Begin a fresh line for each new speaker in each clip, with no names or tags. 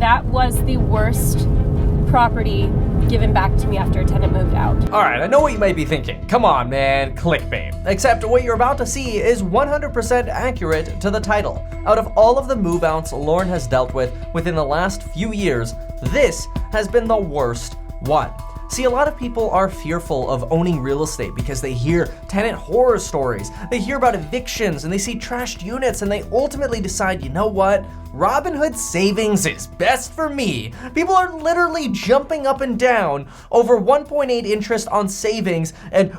that was the worst property given back to me after a tenant moved out.
All right, I know what you might be thinking. Come on, man, clickbait. Except what you're about to see is 100% accurate to the title. Out of all of the move-outs Lauren has dealt with within the last few years, this has been the worst one. See, a lot of people are fearful of owning real estate because they hear tenant horror stories, they hear about evictions, and they see trashed units, and they ultimately decide, you know what? Robinhood savings is best for me. People are literally jumping up and down over 1.8 interest on savings and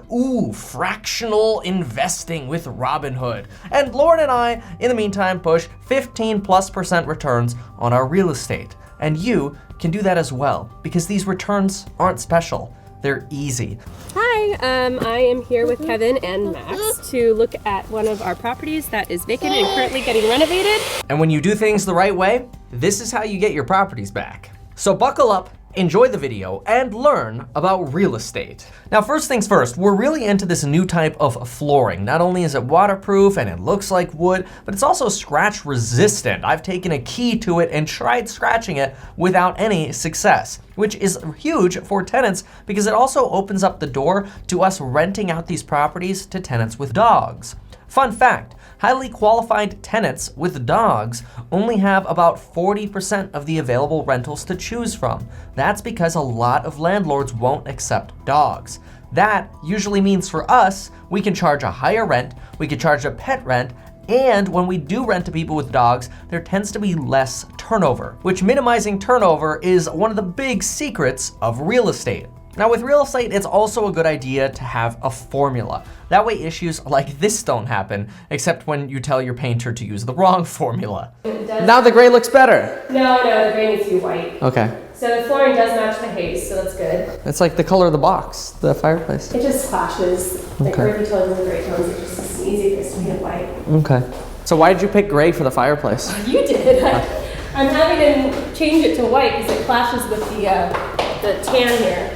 fractional investing with Robinhood. And Lauren and I, in the meantime, push 15+% returns on our real estate. And you can do that as well, because these returns aren't special, they're easy.
Hi, I am here with Kevin and Max to look at one of our properties that is vacant and currently getting renovated.
And when you do things the right way, this is how you get your properties back. So buckle up, enjoy the video, and learn about real estate. Now, first things first, we're really into this new type of flooring. Not only is it waterproof and it looks like wood, but it's also scratch resistant. I've taken a key to it and tried scratching it without any success, which is huge for tenants because it also opens up the door to us renting out these properties to tenants with dogs. Fun fact, highly qualified tenants with dogs only have about 40% of the available rentals to choose from. That's because a lot of landlords won't accept dogs. That usually means for us, we can charge a higher rent, we can charge a pet rent, and when we do rent to people with dogs, there tends to be less turnover, which minimizing turnover is one of the big secrets of real estate. Now with real estate, it's also a good idea to have a formula. That way issues like this don't happen, except when you tell your painter to use the wrong formula. Now the gray looks better.
No, the gray needs to be white.
Okay.
So the flooring does match the haze, so that's good.
It's like the color of the box, the fireplace.
It just clashes, like earthy tones and gray tones. It's just easy for us to paint white.
Okay. So why did you pick gray for the fireplace?
You did. I'm having to change it to white because it clashes with the tan here.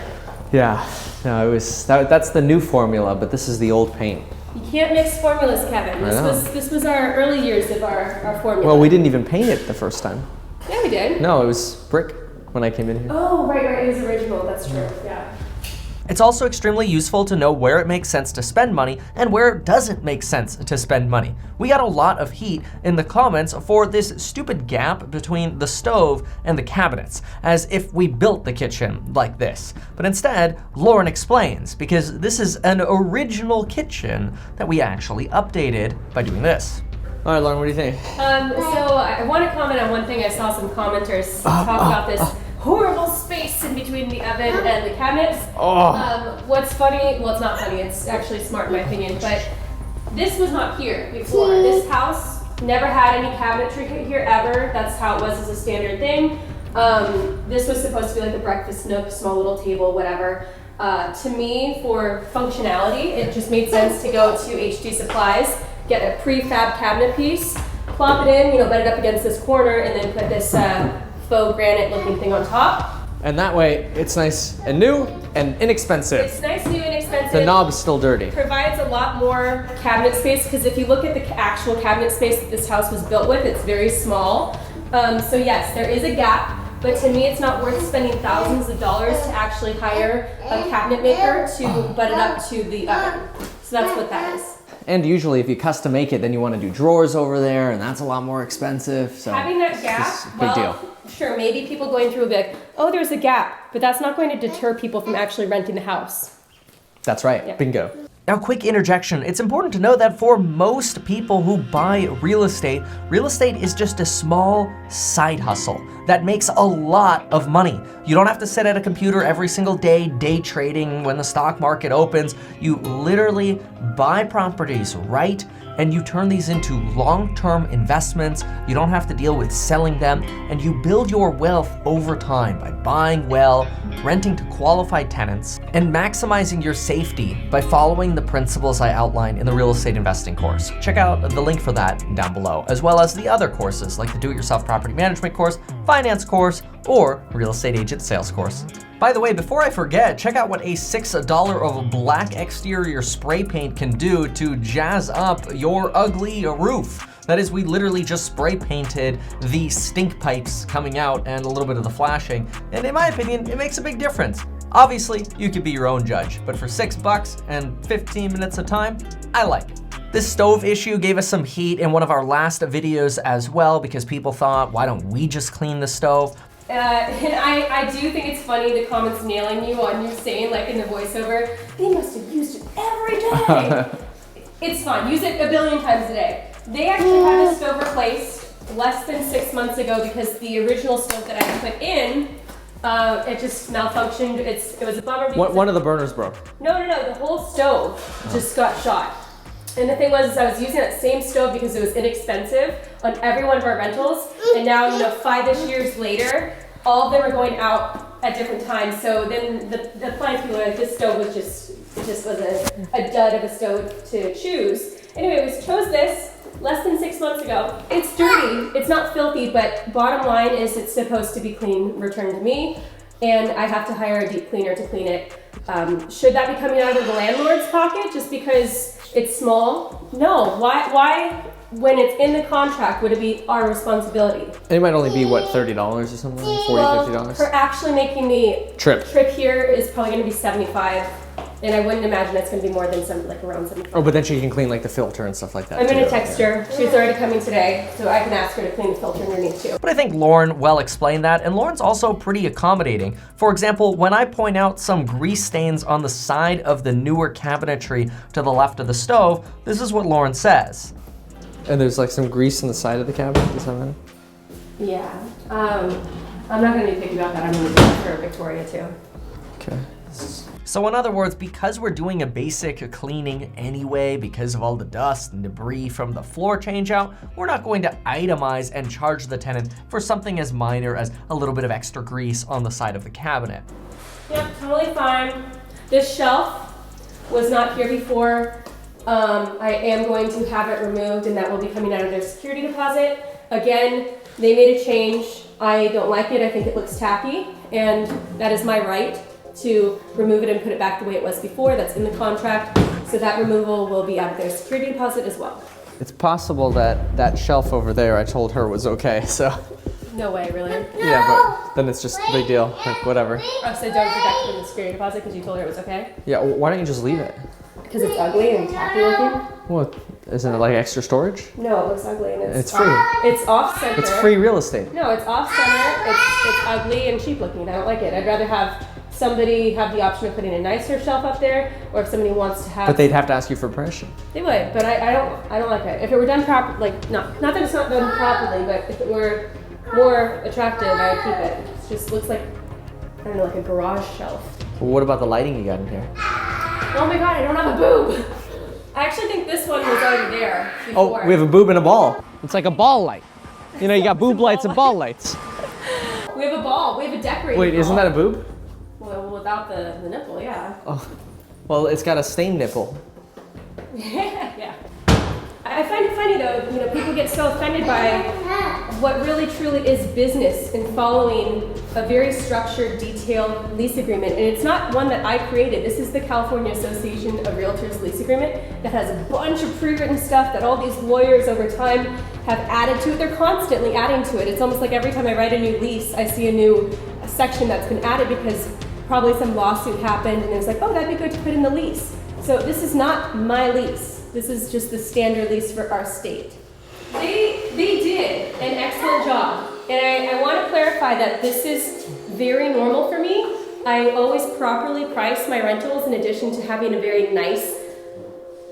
Yeah, no, that's the new formula, but this is the old paint.
You can't mix formulas, Kevin. This was our early years of our formula.
Well, we didn't even paint it the first time.
Yeah, we did.
No, it was brick when I came in here.
Oh, right, it was original, that's true, yeah.
It's also extremely useful to know where it makes sense to spend money and where it doesn't make sense to spend money. We got a lot of heat in the comments for this stupid gap between the stove and the cabinets, as if we built the kitchen like this. But instead, Lauren explains, because this is an original kitchen that we actually updated by doing this. All right, Lauren, what do you think?
So I want to comment on one thing. I saw some commenters talk about this horrible space in between the oven and the cabinets. What's funny, well, it's not funny, it's actually smart in my opinion, but this was not here before. This house never had any cabinetry here ever. That's how it was as a standard thing. This was supposed to be like a breakfast nook, small little table, whatever. To me, for functionality, it just made sense to go to HT Supplies, get a prefab cabinet piece, plop it in, bed it up against this corner, and then put this faux granite looking thing on top.
And that way, it's nice and new and inexpensive.
It's nice, new, and inexpensive.
The knob is still dirty.
Provides a lot more cabinet space, because if you look at the actual cabinet space that this house was built with, it's very small. So yes, there is a gap, but to me it's not worth spending thousands of dollars to actually hire a cabinet maker to butt it up to the oven. So that's what that is.
And usually if you custom make it, then you want to do drawers over there, and that's a lot more expensive. So
having that gap,
big deal.
Sure, maybe people going through will be like, oh, there's a gap, but that's not going to deter people from actually renting the house.
That's right,
yeah.
Bingo. Now, quick interjection. It's important to know that for most people who buy real estate is just a small side hustle that makes a lot of money. You don't have to sit at a computer every single day, day trading when the stock market opens. You literally buy properties, right? And you turn these into long-term investments. You don't have to deal with selling them, and you build your wealth over time by buying well, renting to qualified tenants, and maximizing your safety by following the principles I outline in the real estate investing course. Check out the link for that down below, as well as the other courses like the do-it-yourself property management course, finance course, or real estate agent sales course. By the way, before I forget, check out what a $6 of black exterior spray paint can do to jazz up your ugly roof. That is, we literally just spray painted the stink pipes coming out and a little bit of the flashing, and in my opinion, it makes a big difference. Obviously, you could be your own judge, but for $6 and 15 minutes of time, I like it. This stove issue gave us some heat in one of our last videos as well, because people thought, why don't we just clean the stove?
And I do think it's funny the comments nailing you on you saying, like in the voiceover, they must have used it every day. It's fine, use it a billion times a day. They actually had this stove replaced less than 6 months ago because the original stove that I put in, it just malfunctioned. It was a bummer.
One of the burners broke.
No, the whole stove just got shot. And the thing was, I was using that same stove because it was inexpensive on every one of our rentals. And now, 5-ish years later, all of them are going out at different times. So then the appliance people are like, this stove was it just was a dud of a stove to choose. Anyway, we chose this less than 6 months ago. It's dirty, it's not filthy, but bottom line is it's supposed to be clean, returned to me, and I have to hire a deep cleaner to clean it. Should that be coming out of the landlord's pocket just because it's small? No, why when it's in the contract would it be our responsibility?
It might only be, what, $30 or something? $40, $50?
For actually making the
Trip
here is probably gonna be $75. And I wouldn't imagine it's gonna be more than around 75.
Oh, but then she can clean like the filter and stuff like that.
I'm
too.
gonna text her. She's already coming today, so I can ask her to clean the filter underneath too.
But I think Lauren well explained that, and Lauren's also pretty accommodating. For example, when I point out some grease stains on the side of the newer cabinetry to the left of the stove, this is what Lauren says.
And there's like some grease on the side of the cabinet, is that right?
Yeah, I'm not gonna be picky about that. I'm gonna do it for Victoria too.
Okay.
So in other words, because we're doing a basic cleaning anyway, because of all the dust and debris from the floor change out, we're not going to itemize and charge the tenant for something as minor as a little bit of extra grease on the side of the cabinet.
Yep, totally fine. This shelf was not here before. I am going to have it removed, and that will be coming out of their security deposit. Again, they made a change. I don't like it. I think it looks tacky, and that is my right to remove it and put it back the way it was before. That's in the contract. So that removal will be out of their security deposit as well.
It's possible that that shelf over there, I told her was okay, so.
No way, really?
Yeah, but then it's just a big deal, like whatever.
Oh, so don't protect it in the security deposit because you told her it was okay?
Yeah, why don't you just leave it?
Because it's ugly and tacky looking?
What, isn't it like extra storage?
No, it looks ugly and
It's free.
It's off center.
It's free real estate.
No, it's off center. It's ugly and cheap looking. I don't like it. I'd rather have somebody have the option of putting a nicer shelf up there, or if somebody wants to have.
But they'd have to ask you for permission.
They would, but I don't like it. If it were done properly, like not that it's not done properly, but if it were more attractive, I would keep it. It just looks like, I don't know, like a garage shelf.
Well, what about the lighting you got in here?
Oh my god, I don't have a boob. I actually think this one was already there before.
Oh, we have a boob and a ball. It's like a ball light. You know, you got boob lights and ball lights.
We have a ball. We have a decorating
Wait,
ball.
isn't that a boob?
Well, without the nipple, yeah.
Oh, well, it's got a stained nipple.
Yeah. I find it funny though, people get so offended by what really truly is business in following a very structured, detailed lease agreement. And it's not one that I created. This is the California Association of Realtors lease agreement that has a bunch of pre-written stuff that all these lawyers over time have added to it. They're constantly adding to it. It's almost like every time I write a new lease, I see a new section that's been added because probably some lawsuit happened and it was like, oh, that'd be good to put in the lease. So this is not my lease. This is just the standard lease for our state. They did an excellent job. And I want to clarify that this is very normal for me. I always properly price my rentals in addition to having a very nice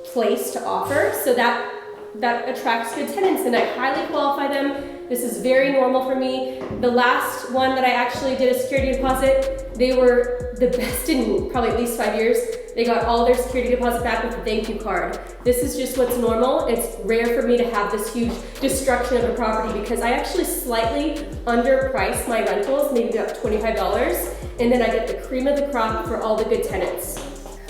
place to offer. So that attracts good tenants and I highly qualify them. This is very normal for me. The last one that I actually did a security deposit, they were the best in probably at least 5 years. They got all their security deposit back with a thank you card. This is just what's normal. It's rare for me to have this huge destruction of a property because I actually slightly underprice my rentals, maybe about $25, and then I get the cream of the crop for all the good tenants.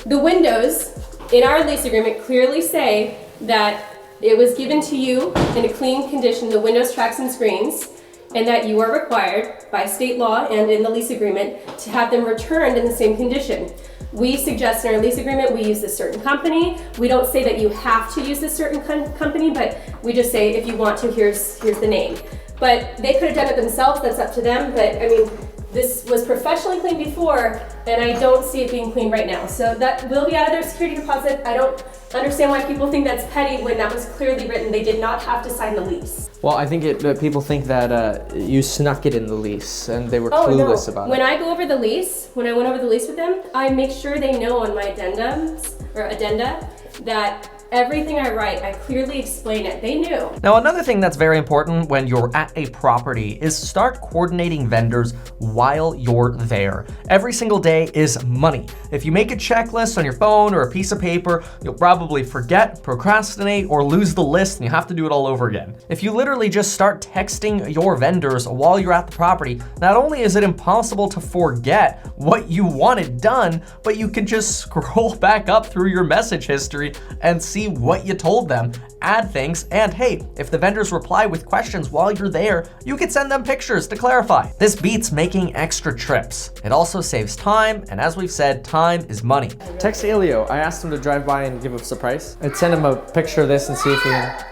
The windows in our lease agreement clearly say that it was given to you in a clean condition, the windows, tracks, and screens, and that you are required by state law and in the lease agreement to have them returned in the same condition. we suggest in our lease agreement we use this certain company. We don't say that you have to use this certain company, but we just say if you want to, here's the name. But they could have done it themselves, that's up to them. But I mean, this was professionally cleaned before, and I don't see it being cleaned right now. So that will be out of their security deposit. I don't understand why people think that's petty when that was clearly written. They did not have to sign the lease.
Well, I think people think that you snuck it in the lease and they were clueless about it.
When I go over the lease, when I went over the lease with them, I make sure they know on my addenda that everything I write, I clearly explain it. They knew.
Now, another thing that's very important when you're at a property is start coordinating vendors while you're there. Every single day is money. If you make a checklist on your phone or a piece of paper, you'll probably forget, procrastinate, or lose the list and you have to do it all over again. If you literally just start texting your vendors while you're at the property, not only is it impossible to forget what you wanted done, but you can just scroll back up through your message history and see what you told them, add things, and hey, if the vendors reply with questions while you're there, you can send them pictures to clarify. This beats making extra trips. It also saves time, and as we've said, time is money.
Text Elio. I asked him to drive by and give us a price. I'd send him a picture of this and see if he can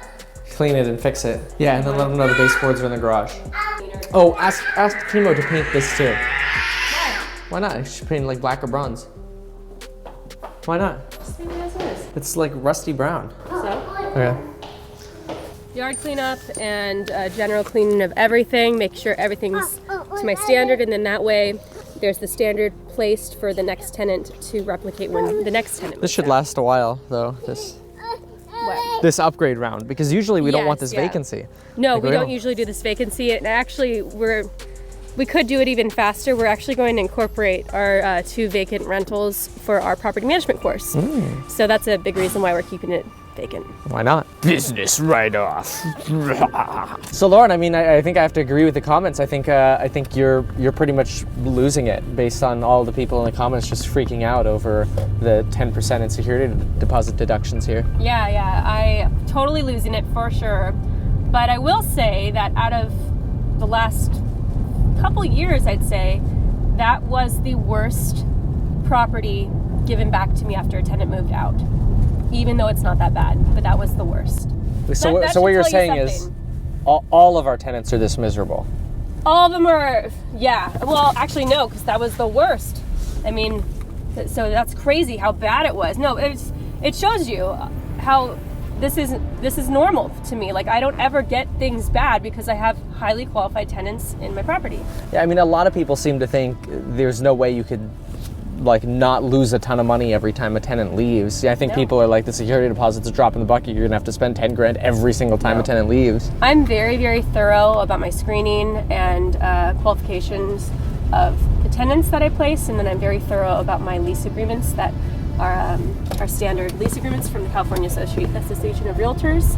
clean it and fix it. Yeah, and then let him know the baseboards are in the garage. Oh, ask Timo to paint this too. Why not? She should paint like black or bronze. Why not? It's like rusty brown.
So,
Okay.
yard cleanup and general cleaning of everything. Make sure everything's to my standard, and then that way there's the standard placed for the next tenant to replicate when the next tenant.
This should last a while though.
What?
This upgrade round, because usually we don't want this vacancy.
No,
Like,
we don't usually do this vacancy. And actually, we could do it even faster. We're actually going to incorporate our 2 vacant rentals for our property management course. So that's a big reason why we're keeping it vacant.
Why not? Business write-off. So Lauren, I mean, I think I have to agree with the comments. I think you're pretty much losing it based on all the people in the comments just freaking out over the 10% in security deposit deductions here.
Yeah, I totally losing it for sure. But I will say that out of the last couple years, I'd say that was the worst property given back to me after a tenant moved out. Even though it's not that bad, but that was the worst.
So what you're saying is all of our tenants are this miserable?
All of them are, yeah. Well, actually no, because that was the worst. I mean, so that's crazy how bad it was. No, it shows you how this is normal to me. Like, I don't ever get things bad because I have highly qualified tenants in my property.
Yeah, I mean, a lot of people seem to think there's no way you could like not lose a ton of money every time a tenant leaves. I think people are like, the security deposit's a drop in the bucket. You're gonna have to spend 10 grand every single time a tenant leaves.
I'm very, very thorough about my screening and qualifications of the tenants that I place, and then I'm very thorough about my lease agreements that are standard lease agreements from the California Association of Realtors.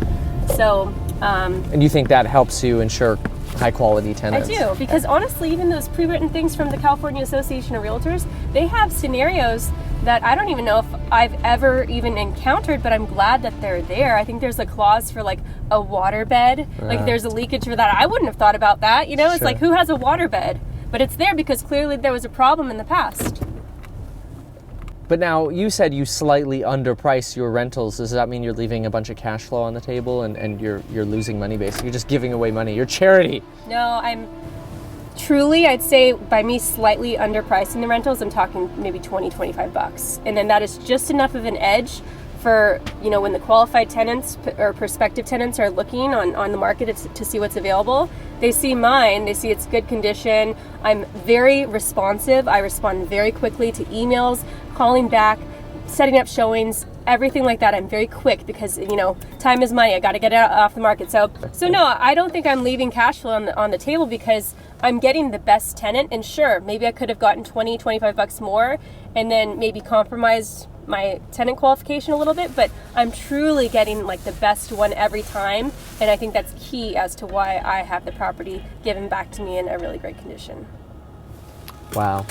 So,
and you think that helps you ensure high quality tenants?
I do, because honestly, even those pre-written things from the California Association of Realtors, they have scenarios that I don't even know if I've ever even encountered, but I'm glad that they're there. I think there's a clause for like a water bed, like there's a leakage for that. I wouldn't have thought about that, you know? It's like, who has a water bed? But it's there because clearly there was a problem in the past.
But now, you said you slightly underprice your rentals. Does that mean you're leaving a bunch of cash flow on the table and you're losing money, basically? You're just giving away money. You're charity.
No, I'm truly, I'd say by me slightly underpricing the rentals, I'm talking maybe 20, 25 bucks. And then that is just enough of an edge for, you know, when the qualified tenants or prospective tenants are looking on the market to see what's available, they see mine, they see it's good condition. I'm very responsive. I respond very quickly to emails, calling back, setting up showings, everything like that. I'm very quick because, you know, time is money. I got to get it off the market. So no, I don't think I'm leaving cash flow on the table because I'm getting the best tenant. And sure, maybe I could have gotten 20, 25 bucks more and then maybe compromised my tenant qualification a little bit, but I'm truly getting like the best one every time. And I think that's key as to why I have the property given back to me in a really great condition.
Wow.